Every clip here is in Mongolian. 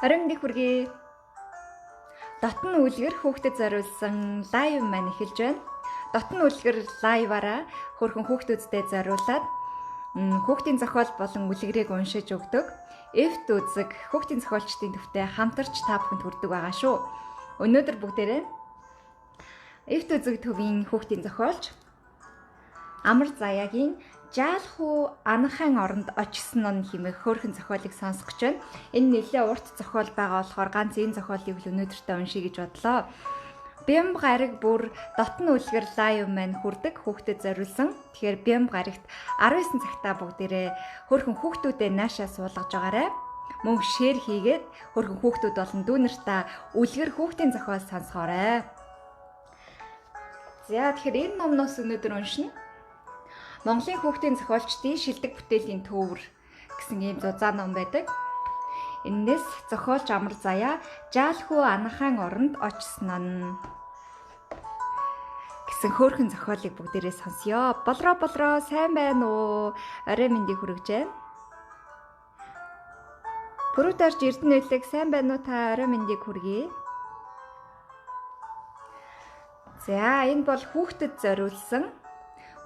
Оройн мэндийг хүргэе. Дотн үлгэр хүүхдэд зориулсан лайв маань эхэлж байна. Дотн үлгэр лайваараа хөрхөн хүүхдүүдтэй зориулаад хүүхдийн зохиол болон үлгэрийг уншиж өгдөг. Эфт үзэг хүүхдийн зохиолчдын төвтэй хамтарч та бүхэнд хүрдэг байгаа шүү. Өнөөдөр бүгдээрээ эфт үзэг төвийн хүүхдийн зохиолч Амар Заяагийн Жаалхуу Анахан оронд очсон нь хэмээх хөөрхөн зохиолыг сонсгож байна. Энэ нэлээд урт зохиол байгаа болохоор ганц энэ зохиолыг л өнөөдөртөө уншия гэж бодлоо. Бямб гараг бүр дотн үлгэр лайв маань хүрдэг хүүхдэд зориулсан. Тэгэхээр Бямб гарагт 19 цагтаа бүгдээрээ хөөрхөн хүүхдүүдэд наашаа суулгаж байгаарай. Мөн шеэр хийгээд хөөрхөн хүүхдүүд болон дүү нартаа үлгэр хүүхдийн зохиол сонсгоорой. За тэгэхээр энэ номноос өнөөдөр уншина. Монголын хүүхдийн зохиолчдын шилдэг бүтээлийн төвөр гэсэн ийм зузаан ном байдаг. Энээс зохиолч Амар Заяа Жаалхуу Анахан оронд очсон нь гэсэн хөөрхөн зохиолыг бүгдээрээ сонсё. Болроо сайн байна уу? Орой мэндийг хүргэж байна. Пүрэв дарж Эрдэнэлэг сайн байна уу та? Орой мэндийг хүргэе. За энэ бол хүүхдэд зориулсан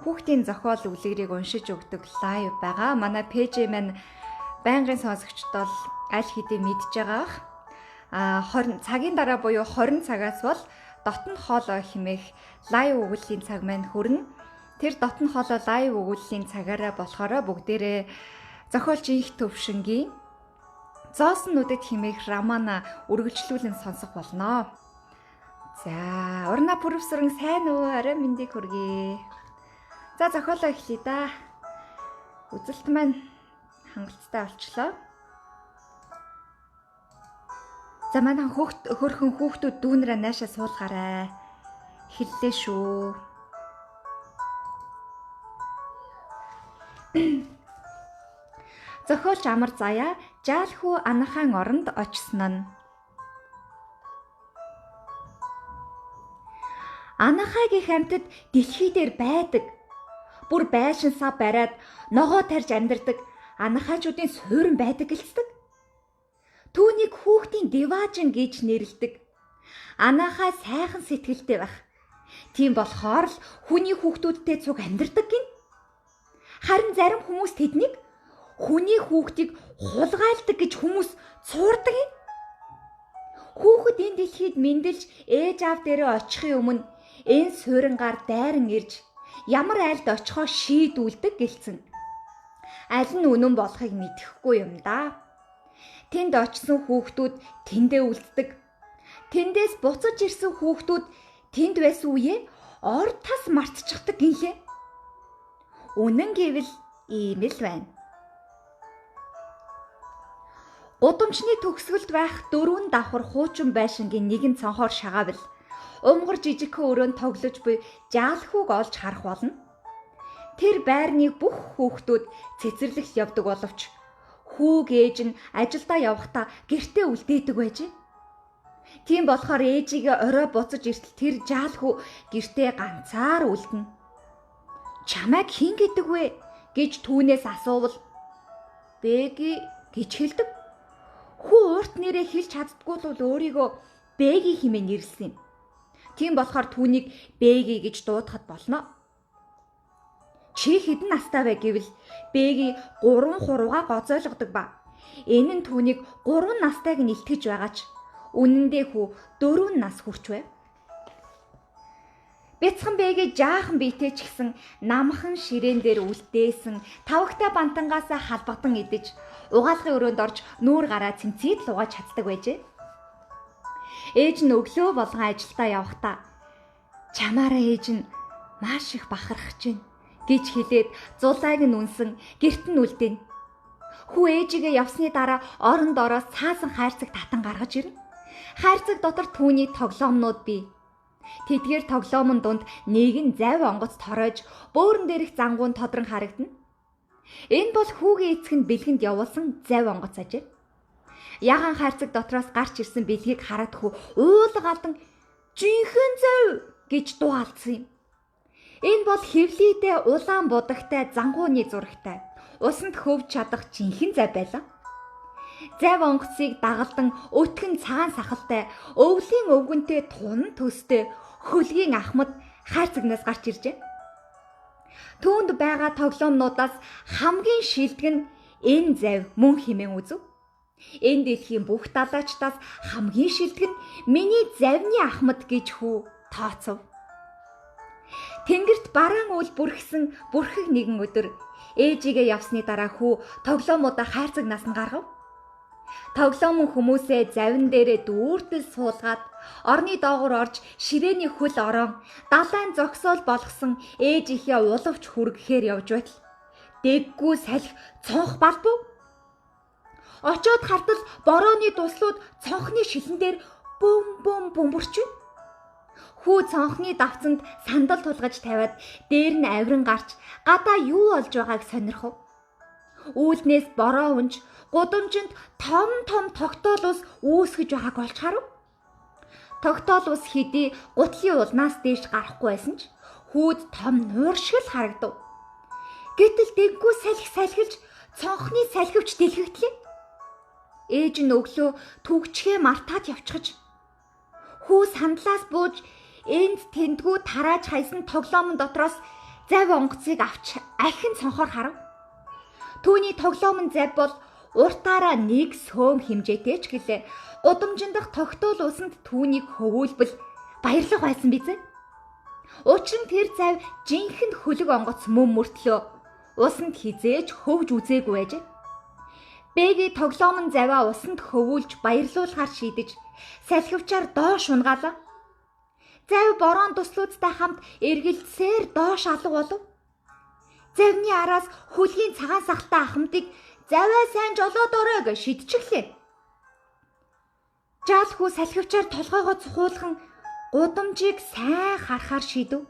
хүүхдийн зохиол үлгэрийг уншиж өгдөг лайв байгаа. Манай пэйж маань байнгын сонсогчд бол аль хэдийн мэдж байгаа. 20 цагийн дараа буюу 20 цагаас бол дотн хоолой хэмээх лайв өгүүллийн цаг маань хүрнэ. Тэр дотн хоолой лайв өгүүллийн цагаараа болохоор бүгдээрээ зохиолч их төвшингийн Зоосон нүдэд хэмээх романа үргэлжлүүлэн сонсох болно. За, урна пүрэвсрэн сайн уу? Орой мэндийг хүргэе. За зохиолоо эхлэе да. Үзэлт маань хангалттай болчлоо. За манай хөрхөн хүүхдүүд дүүнрээ наашаа суулгаарай. Эхэллээ шүү. Зохиолч Амар Заяа Жаалхуу Анахан оронд очсон нь. Анахагийн хамтад дэлхий дээр байдаг. Бүр байшинсаа бариад ногоо тарьж амьдардаг анахаачуудын суурин байдаг гэлцдэг. Түүнийг хүүхдийн Деважин гэж нэрлэдэг. Анахаа сайхан сэтгэлтэй байх. Тийм болохоор л хүний хүүхдүүдтэй цуг амьдардаг гин. Харин зарим хүмүүс тэднийг хүний хүүхдийг хулгайлдаг гэж хүмүүс цуурдаг юм. Хүүхэд энэ дэлхийд мэндэлж ээж аав дээрээ очихын өмнө энэ суурингаар дайран ирж ямар айлд очихоо шийдүүлдэг гэлцэн. Аль нь үнэн болохыг мэдэхгүй юм да. Тэнд очсон хүүхдүүд тэндээ үлддэг. Тэндээс буцаж ирсэн хүүхдүүд тэнд байсан үеэ ор тас мартчихдаг гинлээ. Үнэн гэвэл ийм л байна. Гудамжны төгсгөлд байх 4 давхар хуучин байшингийн нэгэн цонхоор шагаавал умгар жижигхэн өрөөнд тоглож буй жаалхууг олж харах болно. Тэр байрны бүх хүүхдүүд цэцэрлэгт явдаг боловч хүүг ээж нь ажилдаа явахдаа гэртээ үлдээдэг байжээ. Тийм болохоор ээжигээ орой буцаж иртэл тэр жаалхуу гэртээ ганцаар үлдэнэ. Чамайг хэн гэдэг вэ гэж түүнээс асуувал Бэги гэж хэлдэг. Хүү урт нэрээ хэлж чаддгүй л өөрийгөө Бэги хэмээн нэрлсэн юм. Тийм болохоор түүнийг Бэги гэж дуудахад болно. Чи хэдэн настай вэ гэвэл Бэги 3 хурууга гоцойлгодог ба. Энэ нь түүнийг 3 настайг нь илтгэж байгаач. Үнэндээ хүү 4 нас хүрч байв. Бяцхан Бэги жаахан биетэй ч гэсэн намхан ширээн дээр үлдээсэн тавагтай бантангаасаа халбагдан идэж угаалгын өрөөнд орж нүүр гараа цэмцээд л угааж чаддаг байжээ. Ээж нь өглөө болгон ажилдаа явахдаа "Чамаараа ээж нь маш их бахархаж байна" гэж хэлээд зулайг нь үнсэн гэрт нь үлдээн. Хүү ээжигээ явсны дараа оронд ороос цаасан хайрцаг татан гаргаж ирнэ. Хайрцаг дотор түүний тоглоомнууд бий. Тэдгээр тоглоомн дунд нэгэн завь онгоц торойж бөөрөн дээрх зангуун тодрон харагдана. Энэ бол хүүгийн эцэг нь бэлгэнд явуулсан завь онгоц ажээ. Ягаан хайрцаг дотроос гарч ирсэн бэлгийг хараад хүү уулга алдан "Жинхэнэ завь" гэж дуу алдсан юм. Энэ бол хэвлийдээ улаан будагтай зангууны зурагтай усанд хөвж чадах жинхэнэ завь байлаа. Завь онгоцыг дагалдан өтгөн цагаан сахалтай өвлийн өвгөнтэй тун төстэй хөлгийн ахмад хайрцагнаас гарч иржээ. Түүнд байгаа тоглоомнуудаас хамгийн шилдэг нь энэ завь мөн хэмээн үзв. Энэ дэлхийн бүх далайчдаас хамгийн шилдэг нь миний завьны ахмад гэж хүү тооцов. Тэнгэрт бараан үл бүрхсэн бүрхэг нэгэн өдөр ээжигээ явсны дараа хүү тоглоомуудаа хайрцагнаас нь гаргав. Тоглоомн хүмүүсээ завин дээрээ дүүртэл суулгаад орны доогуур орж ширээний хөл орон далайн зогсоол болгосон ээжийнхээ улавч хүргэхээр явж байтал дэггүй салхи цонх балбав. Очоод хартал борооны дуслууд цонхны шилэн дээр бөмбөрч байна. Хүү цонхны давцанд сандал тулгаж тавиад дээр нь авиран гарч гадаа юу олж байгааг сонирхов. Үүлнээс бороо унж гудамжинд том тогтоол ус үүсгэж байгааг олж харав. Тогтоол ус хэдий гутлын улнаас дээш гарахгүй байсан ч хүүд том нуур шиг л харагдав. Гэтэл дэггүй салхилж цонхны салхивч дэлгэгдлээ. Ээж нь өглөө түгчгээ мартаад явчихаж хүү сандлаас бууж энд тэндгүү тарааж хайсан тоглоомн дотроос завь онгоцыг авч ахин цонхоор харав. Түүний тоглоомн завь бол уртаараа нэг сөөм хэмжээтэй ч гэлээ гудамжиндах тогтоол усанд түүнийг хөвүүлбэл баярлах байсан биз? Учир нь тэр завь жинхэнэ хөлөг онгоц мөн мөртлөө усанд хизээж хөвж үзээгүй байжээ. Бэги тоглоомн завиа усанд хөвүүлж баярлуулахар шийдэж салхивчаар доош унгаалаа. Завь борон туслуудтай хамт эргэлзсээр доош алга болов. Завьны араас хөлгийн цагаан сахалтай ахмадыг "Завиа сайн жолоодорой" гэж шидчихлээ. Жаалхүү салхивчаар толгоогоо цухуулхан гудамжийг сайн харахаар шийдэв.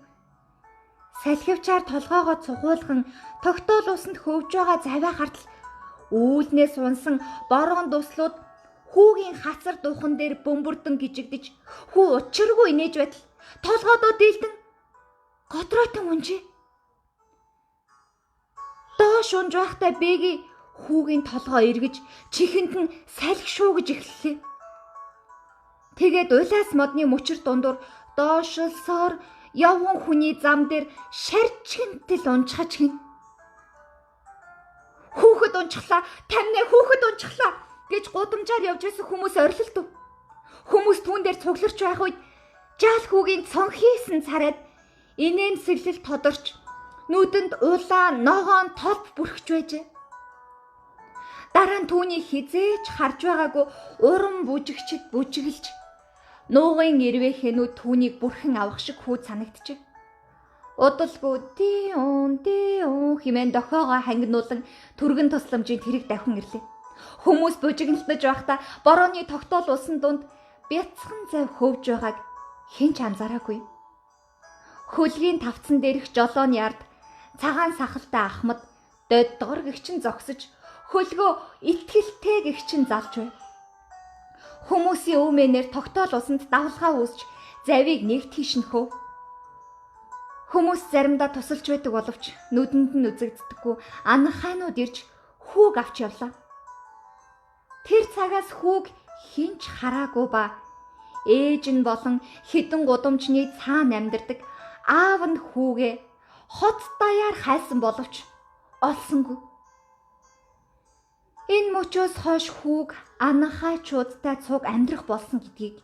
Салхивчаар толгоогоо цухуулхан тогтоол усанд хөвж байгаа завиа хартал үүлнээс унсан борон дуслууд хүүгийн хацар дуухан дээр бөмбөрдөн гжигдэж хүү учиргүй инээж байтал толгоодоо дийлдэн годройтон унжээ. Доош унж байхдаа бэги хүүгийн толгоо эргэж чихэнд нь салхи шуугаж эхэллээ. Тэгээд улаас модны мөчөр дундуур доошлсоор явган хүний зам дээр шарчгэнтэл унчхаж гин. "Хүүхэд унчглаа, тамнаа хүүхэд унчглаа" гэж гудамжаар явж байсан хүмүүс орилолдов. Хүмүүс түүн дээр цугларч байх үед жаалхүүгийн цонхийсэн царайд инээмсэглэл тодорч нүдэнд улаан ногоон толб бүрхэж байжээ. Дараа нь түүний хизээж харж байгаагүй уран бүжигчд бүжиглж нуугын ирвэхэнүүд түүнийг бүрхэн авах шиг хүүд санагдчихэ. Удалгүй "Дион" хэмээн дохоогоо хангинуулан түргэн тусламжийн тэрэг давхин ирлээ. Хүмүүс бүжиглэлтэж байхдаа борооны тогтоол усан дунд бяцхан завь хөвж байгааг хэн ч анзаараагүй. Хөлгийн тавцан дээрх жолооны ард цагаан сахалтай ахмад доддгор гэгчин зогсож хөлгөө итгэлтэй гэгчин залж байв. Хүмүүсийн өвмэнээр тогтоол усанд давлгаа үүсч завийг нэг тийш нөхөв. Хүмүүс заримдаа тусалж байдаг боловч нүдэнд нь үзэгддэггүй анхаанууд ирж хүүг авч явлаа. Тэр цагаас хүүг хинч хараагүй ба ээж нь болон хідэн гудамжны цаана амьдардаг аав нь хүүгээ хот даяар хайсан боловч олсонгүй. Энэ мөчөөс хойш хүүг анхаачуудтай цуг амьдрах болсон гэдгийг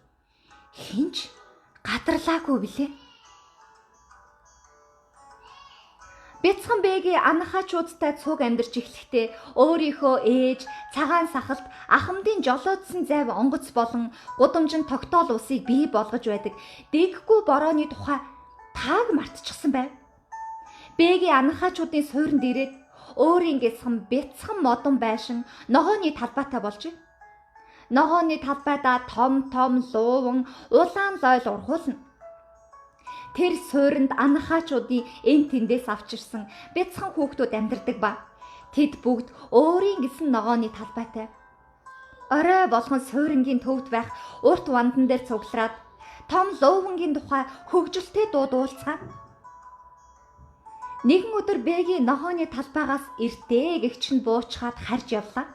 хинч гадарлаагүй билээ. Бяцхан бэгийн анхаачуудтай цуг амьдарч эхлэхдээ өөрийнхөө ээж, цагаан сахалт, ахмадын жолоодсон зайв онгоц болон гудамжин тогтоол усыг бий болгож байдаг дээггүй борооны тухай тааг мартчихсан байв. Бэгийн анхаачуудын суурьнд ирээд өөрийн гисгэн бяцхан модон байшин ногооны талбайтай болжээ. Ногооны талбайдаа том лууван улаан лойл урхуулна. Тэр суурьнд анхаачуудын эн тэндээс авчирсан бяцхан хүүхдүүд амьдардаг ба тэд бүгд өөрийн гисэн ногооны талбайтай. Орой болгон суурингийн төвд байх урт вандан дээр цуглараад том луувангийн тухай хөгжилтэй дуу дуулцгаана. Нэгэн өдөр бэгийн ногооны талбайгаас эртээ гэгч нь буучгаад харж явлаа.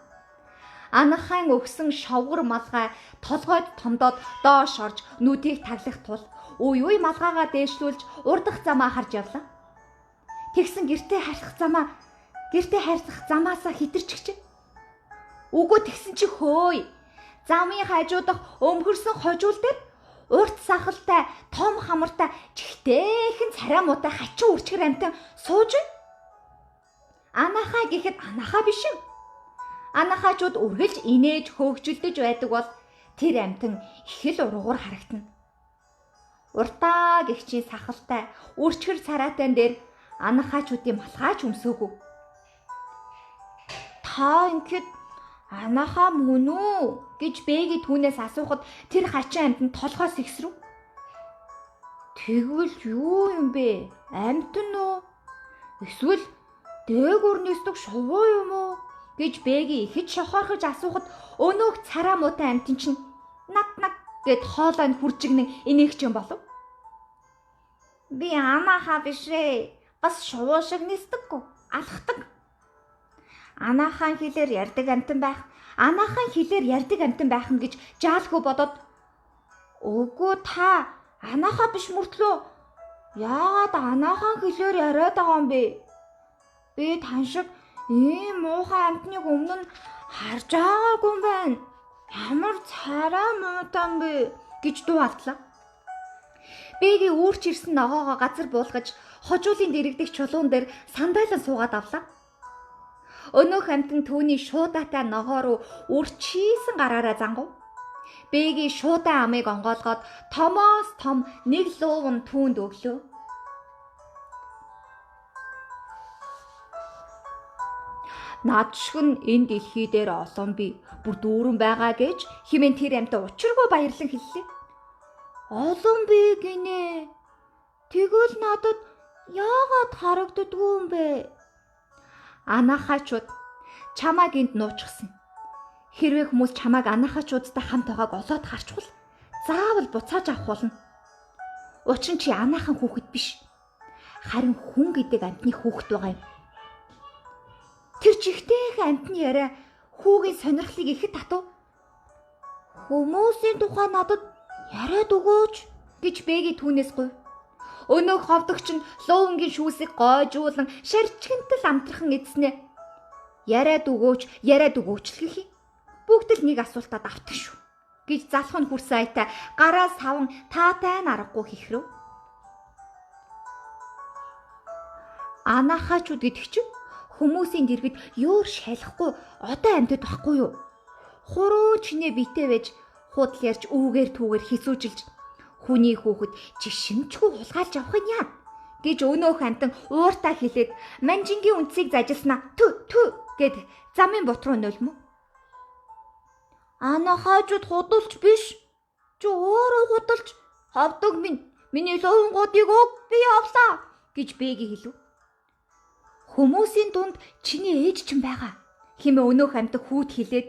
Анхайн өгсөн шовгор малгай толгойд томдоод доош орж нүдийг таглах тул үй малгайгаа дээшлүүлж урдах замаа харж явлаа. Тэгсэн гэртээ харьцах замаасаа хитэрчихжээ. Үгүй тэгсэн чи хөөе. Замын хажуудах өмхөрсөн хожуул дээр урт сахалтай, том хамартай, чихтэйхэн царай муутай хачин үрчгэр амтан сууж байна. Анахаа гэхэд анахаа биш юм. Анахаачууд үргэлж инээж хөөгжилдөж байдаг бол тэр амтан их л ургуур харагдана. Уртаа гэгчийн сахалтай, үрчгэр царайтан дээр анахаачуудын малгайч өмсөөгүй. Та ингээд анахаа мөн үү гэж бэги түүнээс асуухад тэр хачин амтан толгоос ихсрэв. Тэгвэл юу юм бэ? Амтан уу? Эсвэл дээгүүрнээс дэг шувуу юм уу? Гэж бэги ихэд шохоорхож асуухад өнөөх царай муутай амтан чинь наг гэд хоолойнд хуржигнэн инеэгч юм болов. Би анахаа бишээ. Бас шувуу шиг нисдэггүй. Алхдаг. Анаахан хэлээр ярьдаг амтан байх нь гэж жаалхуу бодоод үгүй та анахаа биш мөртлөө яагаад анаахан хэлээр яриад байгаа юм бэ? Би тань шиг ийм муухай амтныг өмнө нь харж байгаагүй юм байна. Ямар царай муутай бэ гэж дуу алдлаа. Бэги үүрч ирсэн ногоогоо газар буулгаж хожуулын дэрэгдэх чулуун дээр сандаалан суугаад авлаа. Өнөөх амтан түүний шуудаатай ногоо руу үрчийсэн гараараа зангав. Бэги шуудаа амыг онгоолгоод томоос том нэг лууван түүнд өглөө. Наад шиг нь энэ дэлхий дээр олон би бүр дүүрэн байгаа гэж хэмээн тэр амтан учиргүй баярлан хэллээ. Олон би гинэ. Тэгвэл надад яагаад харагддгүй юм бэ? Анахаачууд чамааг энд нуучихсан. Хэрвээ хүмүүс чамааг анахаачуудтай хамт байгааг олоод харчвал заавал буцааж авах болно. Учир нь чи анаахан хүүхэд биш. Харин хүн гэдэг амьтны хүүхэд байгаа юм. Тэр чихтэйхэн амьтны яриа хүүгийн сонирхлыг ихэд татав. Хүмүүсийн тухай надад яриад өгөөч гэж бэги түүнээс гуйв. Өнөөх ховдогч нь луунгийн шүүсийг гойжуулан шарчгэнтэл амтрахын эдснээ яриад өгөөч л гэх юм. Бүгд л нэг асуултад автах шүү гэж залах нь хүрсэн айта гараа саван таатай нь аргагүй хихрэв. Анахаачууд гэдэг чинь хүмүүсийн дэргэд ёор шалахгүй одоо амьтад байхгүй юу? Хуруу чинээ битээ байж худал ярьж үүгээр түүгээр хисүүжилж хүний хүүхэд чи шинжгүй хулгайлж авах нь яа гэж өнөөх амтан ууртаа хэлээд манжингийн үнцгийг зажилснаа түү гэд замын бут руу нулимв. Анахаачууд худалч биш. Чи өөрөө худалч хавдаг миний луунгуудыг өг би авлаа гэж бэги хэлв. Хүмүүсийн дунд чиний ээж чинь байгаа хэмээн өнөөх амтан хүүд хэлээд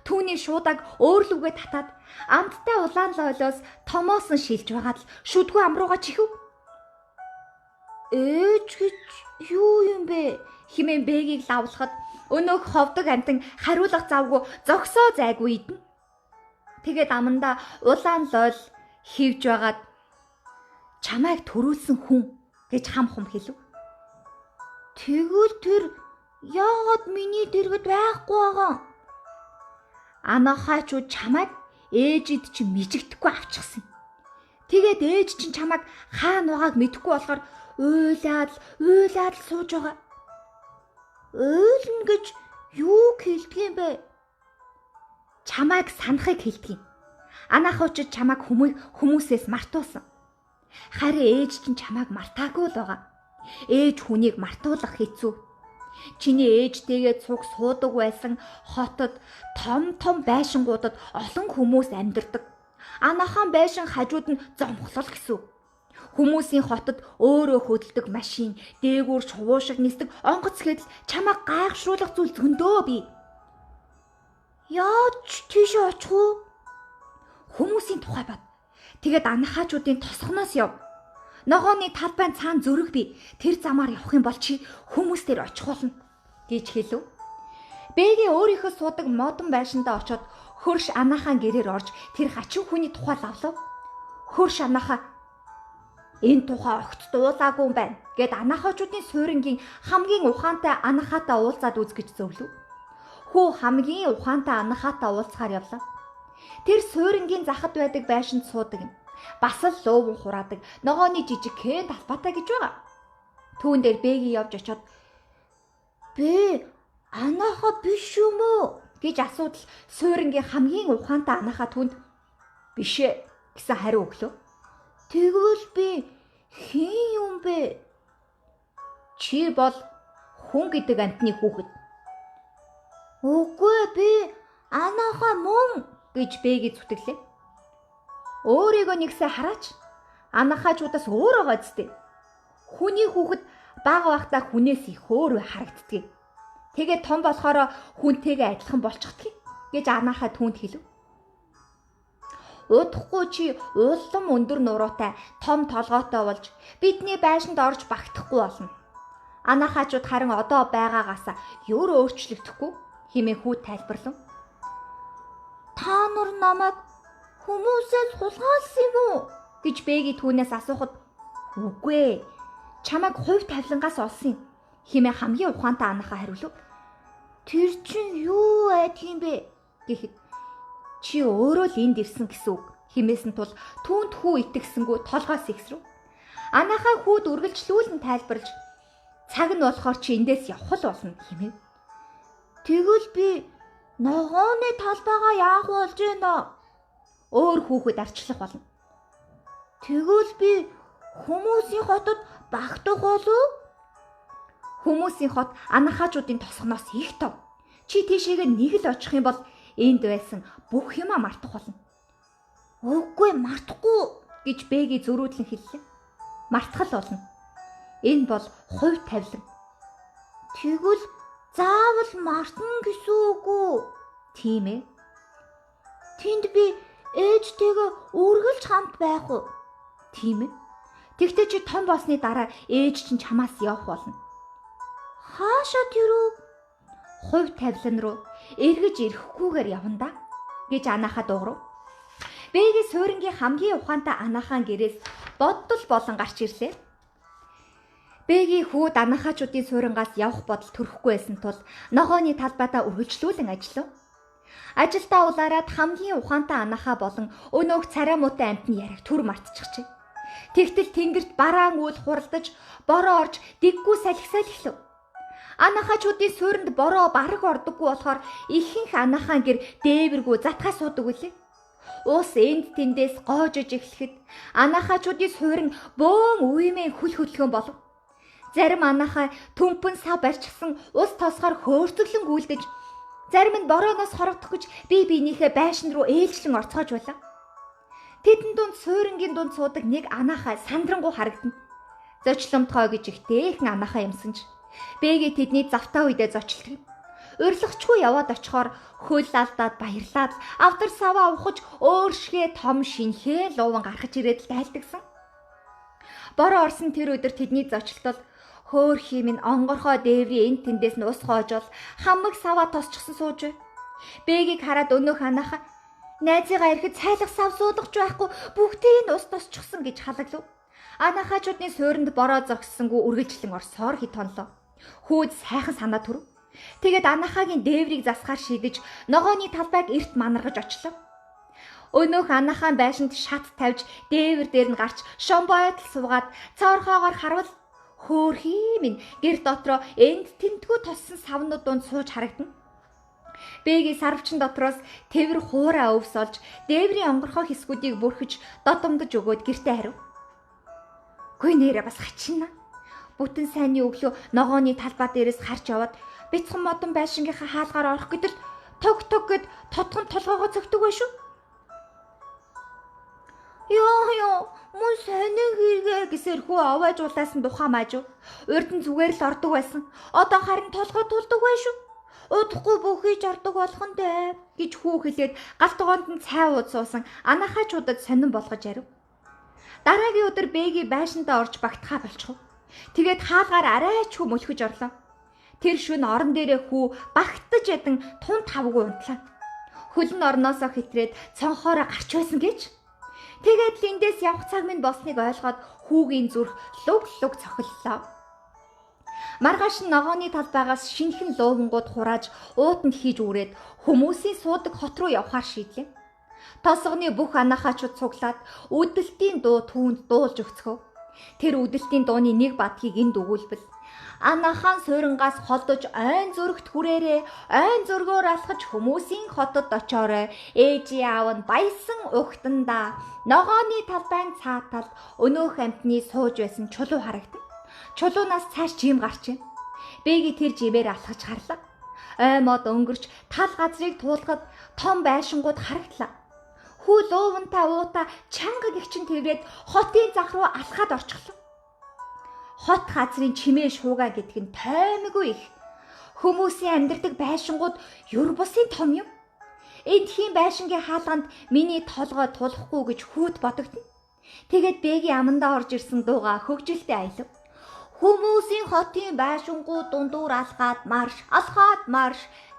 түүний шуудаг өөрлөгөө татаад амттай улаан лойлоос томоосон шилж байгаад л шүдгүй ам руугаа чихв. Ээж гэж юу юм бэ хэмээн бэгийг лавлахад өнөөх ховдог амтан хариулах завгүй зогсоо зайгүй идэн. Тэгээд амандаа улаан лойл хивж байгаад чамайг төрүүлсэн хүн гэж хам хум хэлв. Тэгвэл тэр яагаад миний дэргэд байхгүй байгаа? Анахаачууд чамайг ээжид чинь мижигдэхгүй авчихсан. Тэгээд ээж чинь чамайг хаана байгааг мэдэхгүй болохоор уйлаад сууж байгаа. Уйлна гэж юу хэлдэг юм бэ? Чамайг санахыг хэлдэг юм. Анаахуучид чамайг хүмүүсээс мартуулсан. Харин ээж чинь чамайг мартаагүй л байгаа. Ээж хүнийг мартуулах хэцүү. Чиний ээжтэйгээ цуг суудаг байсан хотод том байшингуудад олон хүмүүс амьдардаг. Анахан байшин хажууд нь зомхлол гэсэн. Хүмүүсийн хотод өөрөө хөдөлдөг машин, дээгүүр шувуу шиг нисдэг онгоц гэдэл чамайг гайхшруулах зүйл зөндөө бий. Яаж тийш очих вэ? Хүмүүсийн тухай бод. Тэгээд анахаачуудын тосгоноос яв. Ногооны талбайн цаана зөрөг бий. Тэр замаар явах юм бол чи хүмүүс дээр очих болно гэж хэлв. Бэги өөрийнхөө суудаг модон байшиндаа очиод хөрш анаахаан гэрээр орж тэр хачин хүний тухай лавлав. Хөрш анаахаа энэ тухай огт дуулаагүй юм байна гэд анаахаачуудын суурингийн хамгийн ухаантай анаахаатай уулзаад үзгэж зөвлөв. Хүү хамгийн ухаантай анаахаатай уулзахаар явлаа. Тэр суурингийн захад байдаг байшинд суудаг юм. Бас л лууван хураадаг ногооны жижиг хэн талбайтай гэж байгаа. Түүн дээр Бэги явж очиод "Бэ, анаахаа биш юм уу?" гэж асуудал суурингийн хамгийн ухаантай анаахаа түүнд "Биш ээ" гэсэн хариу өглөө. "Тэгвэл би хэн юм бэ?" "Чи бол хүн гэдэг амьтны хүүхэд." "Үгүй би анаахаа мөн" гэж Бэги зүтгэлээ. Өөрийгөө нэгсээ хараач. Анаахаачудаас өөр байгаа зү. Хүний хүүхэд бага байхдаа хүнээс их өөр харагддаг. Тэгээд том болохоор хүнтэйгээ адилхан болчихдаг гэж анаахаа түүнд хэлв. Удахгүй чи улам өндөр нуруутай том толгойтой болж бидний байшинд орж багтахгүй болно. Анаахаачууд харин одоо байгаагаас юу өөрчлөгдөхгүй хэмээн хүү тайлбарлав. "Та нар намайг хүмүүсээс хулгайлсан юм уу?" гэж Бэги түүнээс асуухад "Үгүй ээ, чамайг хувь тавилангаас олсон юм" хэмээн хамгийн ухаантай анаахаа хариулв. "Тэр чинь юу айдх юм бэ?" гэхэд "Чи өөрөө л энд ирсэн гэсэн үг" хэмээсэн тул түүнд хүү итгэсэнгүү толгоос ихсрэв. Анаахаа хүүд үргэлжлүүлэн тайлбарлаж "Цаг нь болохоор чи эндээс явах л болно" хэмэв. "Тэгвэл би ногооны талбайгаа яах болж байна?" Өөр хүүхэд арчлах болно. "Тэгвэл би хүмүүсийн хотод багтах болов?" Хүмүүсийн хот анаахаачуудын тосгоноос их том. Чи тийшээгээ нэг л очих юм бол энд байсан бүх юмаа мартах болно. "Үгүй мартахгүй" гэж Бэги зөрүүдлэн хэллээ. "Мартах л болно. Энэ бол хувь тавилан." "Тэгвэл заавал мартна гэсэн үг үү?" "Тийм ээ." "Тэнд би ээжтэйгээ үргэлж хамт байх уу?" "Тийм ээ. Тэгтээ чи том болсны дараа ээж чинь чамаас явах болно." "Хаашаа тэрүү?" "Хувь тавилан руу эргэж ирэхгүйгээр явна да" гэж анаахаа дуугарав. Бэги суурингийн хамгийн ухаантай анаахаан гэрээс боддол болон гарч ирлээ. Бэги хүүд анаахаачуудын сууринаас явах бодол төрөхгүй байсан тул ногооны талбайдаа үргэлжлүүлэн ажиллав. Ажилдаа улаарад хамгийн ухаантай анаахаа болон өнөөх царай муутай амьтны яриг түр мартчихжээ. Тэгтэл тэнгэрт бараан үл хуралдаж бороо орж дэггүй салхисаал эхлэв. Анаахаачуудын суурьнд бороо бараг ордоггүй болохоор ихэнх анаахаан гэр дээвэргүй затгаа суудаг үлээ. Ус энд тэндээс гоожиж эхлэхэд анаахаачуудын суурин бөөн үемэн хүл хөдлөхөн болов. Зарим анаахай төмпөн сав барьчихсан ус тосгоор хөөрцөглөн гүйлдэж, зарим нь борооноос хорогдох гэж бие биенийхээ байшин руу ээлжлэн орцгоож байлаа. Тэдэн дунд суурингийн дунд суудаг нэг анаахай сандрангуй харагдана. Зочломтгой гэж их дээхэн анаахай юмсан ч Бэги тэдний завтаа үедээ зочлдог. Урилгачгүй яваад очихоор хөл алдаад баярлаад авдар саваа ухаж өөршгөө том шинхээ луван гаргаж ирээд дайлдагсан. Бороо орсон тэр өдөр тэдний зочлтол хөөхий минь онгорхоо дээврийн энд тэндээс нь ус хоожол хамаг саваа тосчихсон сууж бай. Бэгийг хараад өнөөх анаахаа найзыгаа ирэхэд цайлах сав суулгаж байхгүй бүгдийг нь ус тосчихсон гэж халаглав. Анаахаачуудын суурьнд бороо зогссонгүй үргэлжлэн орсоор хит тонлоо. Хүүд сайхан санаа төрөв. Тэгээд анаахагийн дээврийг засахаар шийдэж ногооны талбайг эрт манаргаж очлоо. Өнөөх анаахаан байшинд шат тавьж дээвэр дээр нь гарч шомбойтол суугаад цоорхоогоор харвал Хөөрхий минь гэр дотроо энд тэмтгүү тоссон савнууд донд сууж харагдана. Бэгийн сарвчин дотроос тэвэр хуураа өвс олж дээврийн онгорхоо хэсгүүдийг бүрхэж додомдож өгөөд гэртээ хариу. Гүй нэрээ бас хачина. Бүтэн сайнны өглөө ногооны талбай дээрээс харж яваад бяцхан модон байшингийнхаа хаалгаар орох гэдэл тог гэд тодхон толгоогоо цогтөг бай шүү. Ёо мөн сонио хийгээ гэсээр хүү аваажуулаас нь тухаа маажуу. Урд нь зүгээр л ордог байсан. Одоо харин толгой тулдаг бай шүү. Удахгүй бүхийж ордог болох нь дээ гэж хүү хэлээд галт тогоонд нь цай ууд суусан анаахаа чудад сонирн болгож ярив. Дараагийн өдөр бэги байшинтаа орж багтахаа болчихов. Тэгээд хаалгаар арай ч хүү мөлхөж орлоо. Тэр шөнө орон дээрээ хүү багтаж ядан тун тавгүй унтлаа. Хөлн орноосоо хэтрээд цонхоороо гарч байсан гэж. Тэгээд линдээс явах цаг минь болсныг ойлгоод хүүгийн зүрх луг цохиллоо. Маргааш ногооны талбайгаас шинэхэн луунгууд хурааж уутанд хийж үрээд хүмүүсийн суудаг хот руу явхаар шийдлээ. Тосгоны бүх анаахачууд цуглаад үдэлтийн дуу түүнд дуулж өгцгөө. Тэр үдэлтийн дууны нэг бадгийг энд өгүүлбэл анаахаан суурангаас холдож айн зүрхт хүрээрээ айн зөргөөр алхаж хүмүүсийн хотод очоорой. Ээжи аав нь баясан ухтандаа ногооны талбайн цаатал өнөөх амтны сууж байсан чулуу харагдана. Чулуунаас цааш жим гарч байна. Бэги тэр жимээр алхаж харлаа. Ой мод өнгөрч тал газрыг туулахад том байшингууд харагдлаа. Хүү луувантай уута чанга гихчин тэрвээд хотын зах руу алхаад орчихлоо. Хот газрын чимээ шуугаа гэдг нь таймгүй их. Хүмүүсийн амьдардаг байшингууд юр бусын том юм. Эндхийн байшингийн хаалганд миний толгой тулахгүй гэж хүүд бодогдно. Тэгээд бэгийн амандаа орж ирсэн дууга хөгжилтэй аялав. Хүмүүсийн хотын байшингууд дундуур алхаад марш 1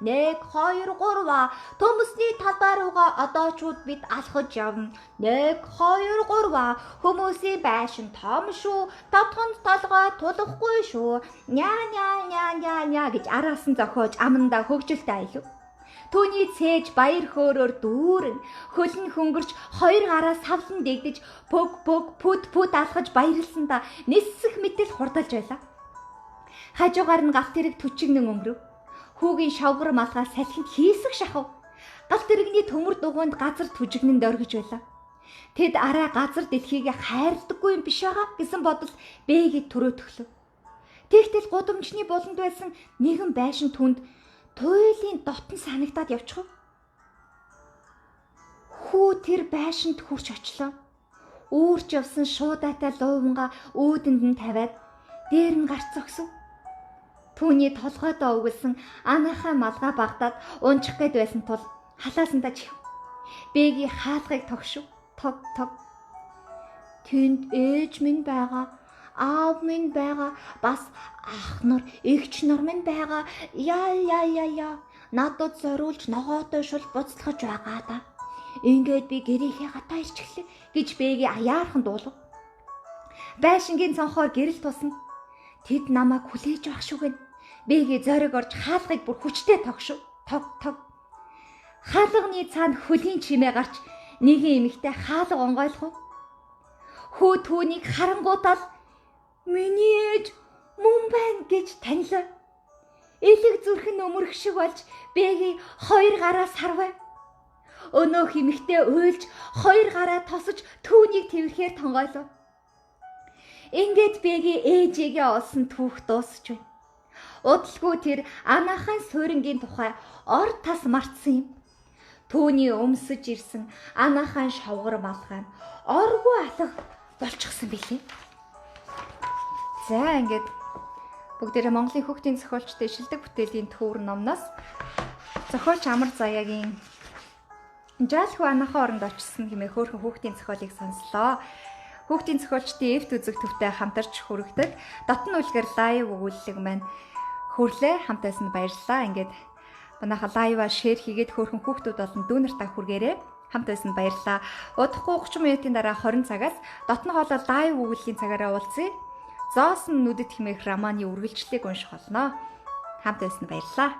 2 3 төмөсний талбай руугаа одоочууд бид алхаж явна. 1 2 3 хүмүүсийн байшин том шүү. Тодгонд толгой тулахгүй шүү. Ня гэж араас нь зохиож амандаа хөгжилтэй аялав. Түүний цээж баяр хөөрөөр дүүрэн хөлн хөнгөрч хоёр гараа савлан дэгдэж пүт алхаж баярлсандаа ниссэх мэтэл хурдалж байлаа. Хажуугаар нь галт тэрэг төчигнэн өнгөрөв. Хүүгийн шавгар малгай салхинд хийсэг шахав. Галт тэрэгний төмөр дугуйнд газар төжигнэн дөргиж байлаа. Тэд арай газар дэлхийг хайрладаггүй юм биш байгаа гэсэн бодол бэгийг төрөөтгөлөө. Тэгтэл гудамжны буланд байсан нэгэн байшин түнд туйлын дотн санагдаад явчихв. Хүү тэр байшинд хурч очлоо. Үүрч явсан шуудаатай лууванга өөдөнд нь тавиад дээр нь гарц зогсов. Түүний толгойдоо өгүүлсэн анаахай малгай багдаад унчих гээд байсан тул халаасандаа чих. Бэгийн хаалгыг тогшив. Тог. Тэнд ээж минь байгаа. Аав минь байгаа, бас ах нар, эгч нар минь байгаа. Яа. Надад зориулж ногоотой шул буцалгаж байгаа да. Ингээд би гэрийнхээ гатаа ирчихлээ гэж бэгийн аяархан дуулав. Байшингийн цонхоор гэрэл тусна. Тэд намайг хүлээж байх шүүгэн. Бэгийн зориг орж хаалгыг бүр хүчтэй тогшив. Тог. Хаалганы цаанд хөлийн чимээ гарч нэгэн эмэгтэй хаалга онгойлгов. Хүү түүнийг харангуутал миний ээж мөн байна гэж танилаа. Элэг зүрх нь өмөрөх шиг болж бэгийн хоёр гараа сарвав. Өнөөх эмэгтэй уйлж хоёр гараа тосож түүнийг твэрхээр тонгойлов. Ингээд бэгийн ээжигээ олсон түүх дуусч байна. Удалгүй тэр анаахын суурингийн тухай ор тас мартсан юм. Түүний өмсөж ирсэн анаахын шавгар малгай оргүй алга болчихсон билээ. За ингээд бүгдээрээ Монголын хүүхдийн зохиолчтой шилдэг бүтээлийн төвөр номноос зохиолч Амар Заяагийн Жаалхуу анаахаа оронд очсон хэмээх хөөрхөн хүүхдийн зохиолыг сонслоо. Хүүхдийн зохиолчдын эвт үзэг төвтэй хамтарч хүргэдэг дотн үлгэр лайв өгүүлэлэг маань хүрлээ. Хамтаас нь баярлалаа. Ингээд манайха лайваа шеэр хийгээд хөөрхөн хүүхдүүд болон дүүнертаа хүргээрээ. Хамтаас нь баярлалаа. Удахгүй 30 минутын дараа 20 цагаас дотн хоолой лайв өгүүллийн цагаараа уулзъя. Зоосон нүдэд хэмээх романы үргэлжлэлийг унших болно. Хамтаас нь баярлалаа.